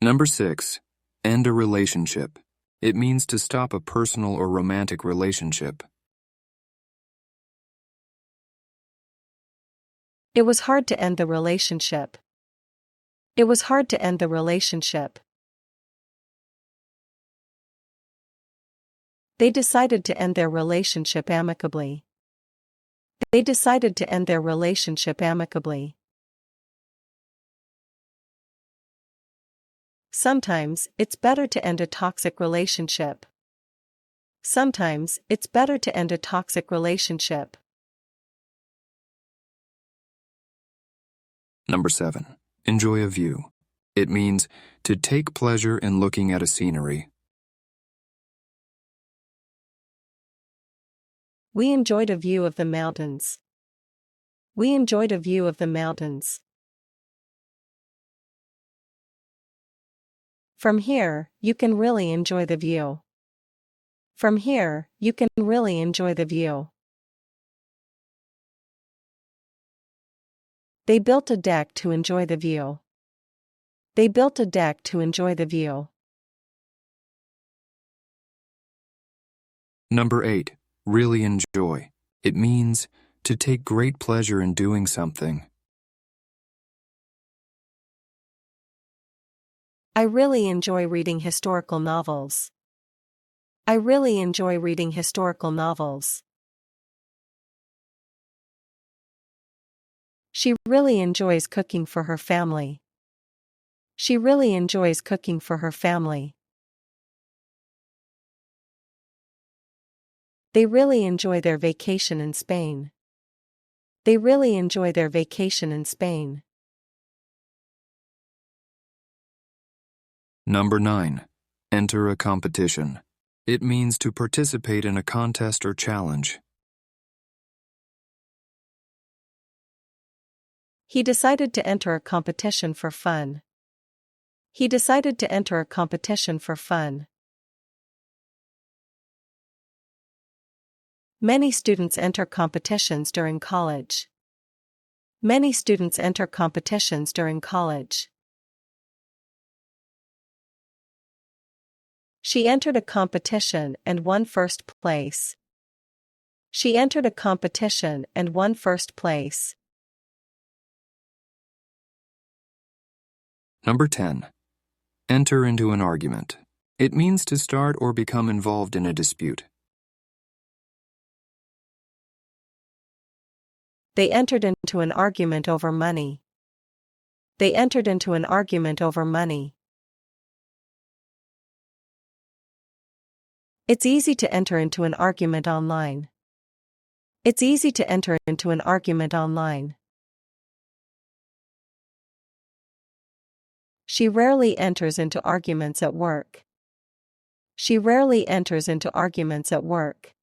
Number 6. End a relationship. It means to stop a personal or romantic relationship. It was hard to end the relationship. It was hard to end the relationship. They decided to end their relationship amicably. They decided to end their relationship amicably. Sometimes, it's better to end a toxic relationship. Sometimes, it's better to end a toxic relationship. Number 7. Enjoy a view. It means to take pleasure in looking at a scenery. We enjoyed a view of the mountains. We enjoyed a view of the mountains. From here, you can really enjoy the view. From here, you can really enjoy the view. They built a deck to enjoy the view. They built a deck to enjoy the view. Number 8. Really enjoy. It means to take great pleasure in doing something. I really enjoy reading historical novels. I really enjoy reading historical novels. She really enjoys cooking for her family. She really enjoys cooking for her family. They really enjoy their vacation in Spain. They really enjoy their vacation in Spain. Number 9. Enter a competition. It means to participate in a contest or challenge. He decided to enter a competition for fun. He decided to enter a competition for fun. Many students enter competitions during college. Many students enter competitions during college. She entered a competition and won first place. She entered a competition and won first place. Number 10. Enter into an argument. It means to start or become involved in a dispute. They entered into an argument over money. They entered into an argument over money. It's easy to enter into an argument online. It's easy to enter into an argument online. She rarely enters into arguments at work. She rarely enters into arguments at work.